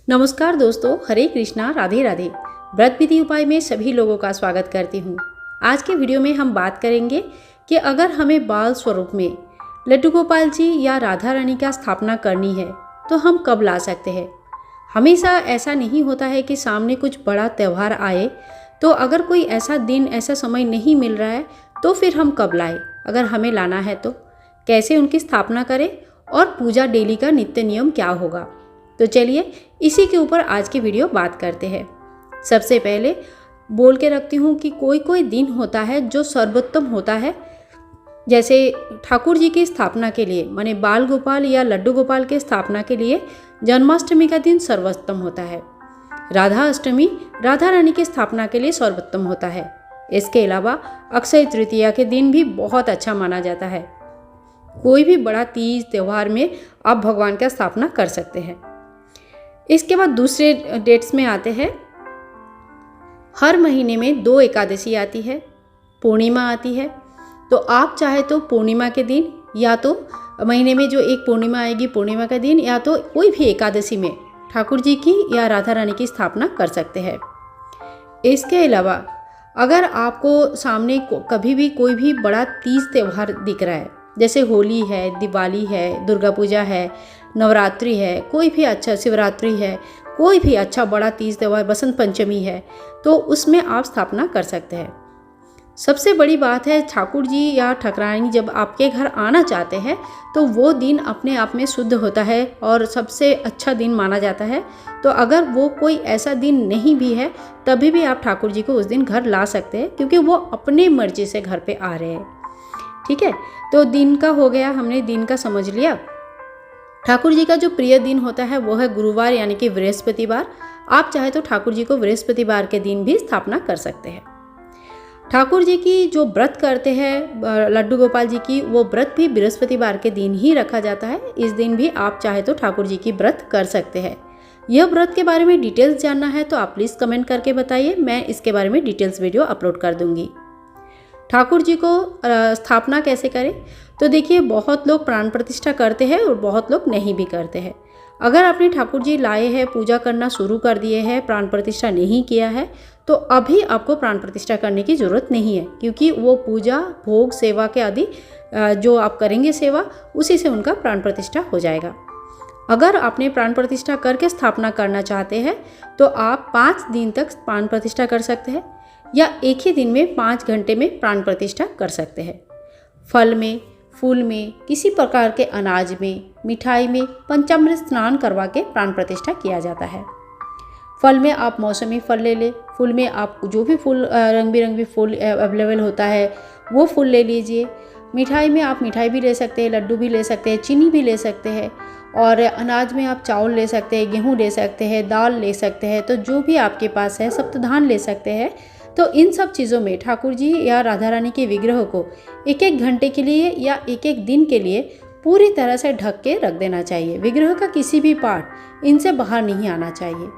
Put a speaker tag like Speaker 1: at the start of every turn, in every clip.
Speaker 1: नमस्कार दोस्तों, हरे कृष्णा, राधे राधे। व्रत विधि उपाय में सभी लोगों का स्वागत करती हूँ। आज के वीडियो में हम बात करेंगे कि अगर हमें बाल स्वरूप में लड्डू गोपाल जी या राधा रानी का स्थापना करनी है तो हम कब ला सकते हैं। हमेशा ऐसा नहीं होता है कि सामने कुछ बड़ा त्यौहार आए, तो अगर कोई ऐसा दिन ऐसा समय नहीं मिल रहा है तो फिर हम कब लाएं। अगर हमें लाना है तो कैसे उनकी स्थापना करें और पूजा डेली का नित्य नियम क्या होगा। तो चलिए इसी के ऊपर आज की वीडियो बात करते हैं। सबसे पहले बोल के रखती हूँ कि कोई कोई दिन होता है जो सर्वोत्तम होता है। जैसे ठाकुर जी की स्थापना के लिए माने बाल गोपाल या लड्डू गोपाल के स्थापना के लिए जन्माष्टमी का दिन सर्वोत्तम होता है। राधा अष्टमी राधा रानी की स्थापना के लिए सर्वोत्तम होता है। इसके अलावा अक्षय तृतीया के दिन भी बहुत अच्छा माना जाता है। कोई भी बड़ा तीज त्यौहार में आप भगवान का स्थापना कर सकते हैं। इसके बाद दूसरे डेट्स में आते हैं। हर महीने में 2 एकादशी आती है, पूर्णिमा आती है। तो आप चाहे तो पूर्णिमा के दिन या तो महीने में जो एक पूर्णिमा आएगी पूर्णिमा का दिन या तो कोई भी एकादशी में ठाकुर जी की या राधा रानी की स्थापना कर सकते हैं। इसके अलावा अगर आपको सामने कभी भी कोई भी बड़ा तीज त्यौहार दिख रहा है, जैसे होली है, दिवाली है, दुर्गा पूजा है, नवरात्रि है, कोई भी अच्छा शिवरात्रि है, कोई भी अच्छा बड़ा तीज त्यौहार, बसंत पंचमी है, तो उसमें आप स्थापना कर सकते हैं। सबसे बड़ी बात है, ठाकुर जी या ठाकुरानी जब आपके घर आना चाहते हैं तो वो दिन अपने आप में शुद्ध होता है और सबसे अच्छा दिन माना जाता है। तो अगर वो कोई ऐसा दिन नहीं भी है तभी भी आप ठाकुर जी को उस दिन घर ला सकते हैं, क्योंकि वो अपने मर्जी से घर पे आ रहे हैं। ठीक है, तो दिन का हो गया, हमने दिन का समझ लिया। ठाकुर जी का जो प्रिय दिन होता है वो है गुरुवार यानी कि बृहस्पतिवार। आप चाहे तो ठाकुर जी को बृहस्पतिवार के दिन भी स्थापना कर सकते हैं। ठाकुर जी की जो व्रत करते हैं लड्डू गोपाल जी की, वो व्रत भी बृहस्पतिवार के दिन ही रखा जाता है। इस दिन भी आप चाहे तो ठाकुर जी की व्रत कर सकते हैं। यह व्रत के बारे में डिटेल्स जानना है तो आप प्लीज़ कमेंट करके बताइए, मैं इसके बारे में डिटेल्स वीडियो अपलोड कर दूंगी। ठाकुर जी को स्थापना कैसे करें, तो देखिए बहुत लोग प्राण प्रतिष्ठा करते हैं और बहुत लोग नहीं भी करते हैं। अगर आपने ठाकुर जी लाए हैं, पूजा करना शुरू कर दिए हैं, प्राण प्रतिष्ठा नहीं किया है, तो अभी आपको प्राण प्रतिष्ठा करने की ज़रूरत नहीं है, क्योंकि वो पूजा भोग सेवा के आदि जो आप करेंगे सेवा, उसी से उनका प्राण प्रतिष्ठा हो जाएगा। अगर आपने प्राण प्रतिष्ठा करके स्थापना करना चाहते हैं तो आप 5 दिन तक प्राण प्रतिष्ठा कर सकते हैं या एक ही दिन में 5 घंटे में प्राण प्रतिष्ठा कर सकते हैं। फल में, फूल में, किसी प्रकार के अनाज में, मिठाई में पंचामृत स्नान करवा के प्राण प्रतिष्ठा किया जाता है। फल में आप मौसमी फल ले लें, फूल में आप जो भी फूल रंग बिरंगी फूल अवेलेबल होता है वो फूल ले लीजिए। मिठाई में आप मिठाई भी ले सकते हैं, लड्डू भी ले सकते हैं, चीनी भी ले सकते हैं। और अनाज में आप चावल ले सकते हैं, गेहूँ ले सकते हैं, दाल ले सकते हैं। तो जो भी आपके पास है, सप्तधान ले सकते हैं। तो इन सब चीज़ों में ठाकुर जी या राधा रानी के विग्रह को 1-1 घंटे के लिए या 1-1 दिन के लिए पूरी तरह से ढक के रख देना चाहिए। विग्रह का किसी भी पार्ट इनसे बाहर नहीं आना चाहिए।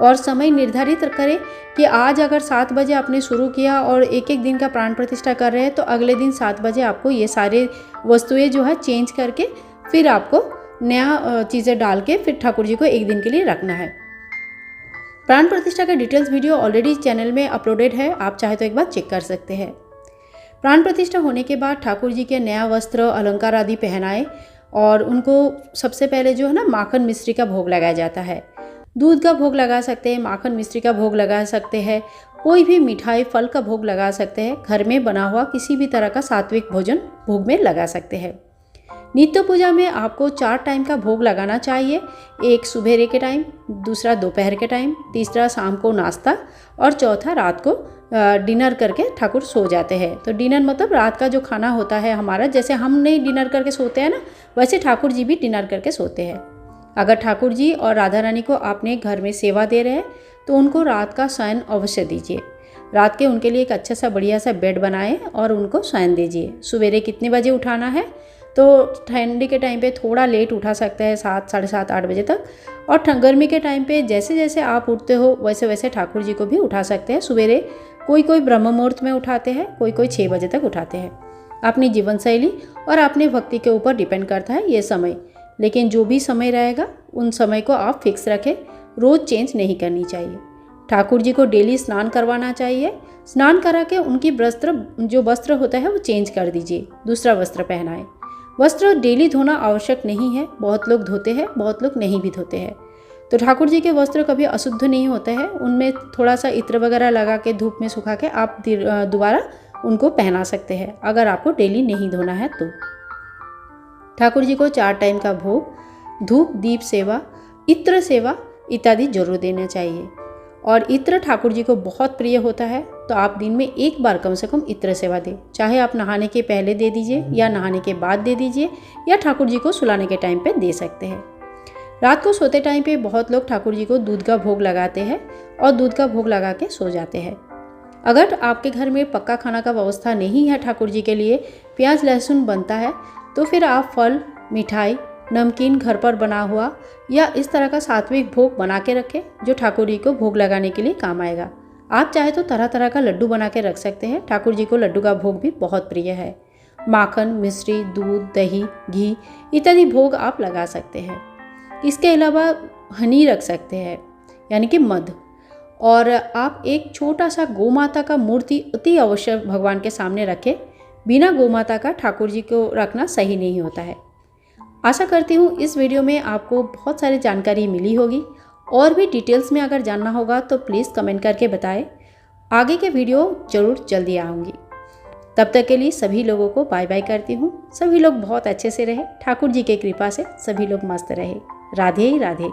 Speaker 1: और समय निर्धारित करें कि आज अगर 7 बजे आपने शुरू किया और 1-1 दिन का प्राण प्रतिष्ठा कर रहे हैं तो अगले दिन 7 बजे आपको ये सारे वस्तुएं जो है चेंज करके फिर आपको नया चीज़ें डाल के फिर ठाकुर जी को 1 दिन के लिए रखना है। प्राण प्रतिष्ठा का डिटेल्स वीडियो ऑलरेडी चैनल में अपलोडेड है, आप चाहे तो एक बार चेक कर सकते हैं। प्राण प्रतिष्ठा होने के बाद ठाकुर जी के नया वस्त्र अलंकार आदि पहनाए और उनको सबसे पहले जो है ना माखन मिश्री का भोग लगाया जाता है। दूध का भोग लगा सकते हैं, माखन मिश्री का भोग लगा सकते हैं, कोई भी मिठाई फल का भोग लगा सकते हैं। घर में बना हुआ किसी भी तरह का सात्विक भोजन भोग में लगा सकते हैं। नित्य पूजा में आपको 4 टाइम का भोग लगाना चाहिए। एक सुबह के टाइम, दूसरा दोपहर के टाइम, तीसरा शाम को नाश्ता और चौथा रात को डिनर करके ठाकुर सो जाते हैं। तो डिनर मतलब रात का जो खाना होता है हमारा, जैसे हम नहीं डिनर करके सोते हैं ना, वैसे ठाकुर जी भी डिनर करके सोते हैं। अगर ठाकुर जी और राधा रानी को आपने घर में सेवा दे रहे हैं तो उनको रात का शयन अवश्य दीजिए। रात के उनके लिए एक अच्छा सा बढ़िया सा बेड बनाएं और उनको शयन दीजिए। सवेरे कितने बजे उठाना है, तो ठंडी के टाइम पे थोड़ा लेट उठा सकते हैं, 7, साढ़े 7, 8 बजे तक। और गर्मी के टाइम पे जैसे जैसे आप उठते हो वैसे वैसे ठाकुर जी को भी उठा सकते हैं। सवेरे कोई ब्रह्म मुहूर्त में उठाते हैं, कोई 6 बजे तक उठाते हैं। अपनी जीवन शैली और अपनी भक्ति के ऊपर डिपेंड करता है ये समय, लेकिन जो भी समय रहेगा उन समय को आप फिक्स रखें। रोज़ चेंज नहीं करनी चाहिए। ठाकुर जी को डेली स्नान करवाना चाहिए। स्नान करा के उनकी वस्त्र होता है वो चेंज कर दीजिए, दूसरा वस्त्र पहनाएं। वस्त्र डेली धोना आवश्यक नहीं है, बहुत लोग धोते हैं, बहुत लोग नहीं भी धोते हैं। तो ठाकुर जी के वस्त्र कभी अशुद्ध नहीं होते हैं, उनमें थोड़ा सा इत्र वगैरह लगा के धूप में सुखा के आप दोबारा उनको पहना सकते हैं, अगर आपको डेली नहीं धोना है तो। ठाकुर जी को 4 टाइम का भोग, धूप दीप सेवा, इत्र सेवा इत्यादि जरूर देना चाहिए। और इत्र ठाकुर जी को बहुत प्रिय होता है, तो आप दिन में 1 बार कम से कम इत्र सेवा दें। चाहे आप नहाने के पहले दे दीजिए या नहाने के बाद दे दीजिए, या ठाकुर जी को सुलाने के टाइम पे दे सकते हैं। रात को सोते टाइम पे बहुत लोग ठाकुर जी को दूध का भोग लगाते हैं और दूध का भोग लगा के सो जाते हैं। अगर आपके घर में पक्का खाना का व्यवस्था नहीं है, ठाकुर जी के लिए प्याज लहसुन बनता है, तो फिर आप फल, मिठाई, नमकीन घर पर बना हुआ या इस तरह का सात्विक भोग बना के रखें, जो ठाकुर जी को भोग लगाने के लिए काम आएगा। आप चाहे तो तरह तरह का लड्डू बना के रख सकते हैं। ठाकुर जी को लड्डू का भोग भी बहुत प्रिय है। माखन, मिश्री, दूध, दही, घी इत्यादि भोग आप लगा सकते हैं। इसके अलावा हनी रख सकते हैं, यानी कि मध। और आप एक छोटा सा गौ माता का मूर्ति अति अवश्य भगवान के सामने रखें। बिना गौ माता का ठाकुर जी को रखना सही नहीं होता है। आशा करती हूँ इस वीडियो में आपको बहुत सारी जानकारी मिली होगी। और भी डिटेल्स में अगर जानना होगा तो प्लीज़ कमेंट करके बताएं। आगे के वीडियो जरूर जल्दी आऊँगी। तब तक के लिए सभी लोगों को बाय बाय करती हूँ। सभी लोग बहुत अच्छे से रहे, ठाकुर जी के कृपा से सभी लोग मस्त रहे। राधे राधे।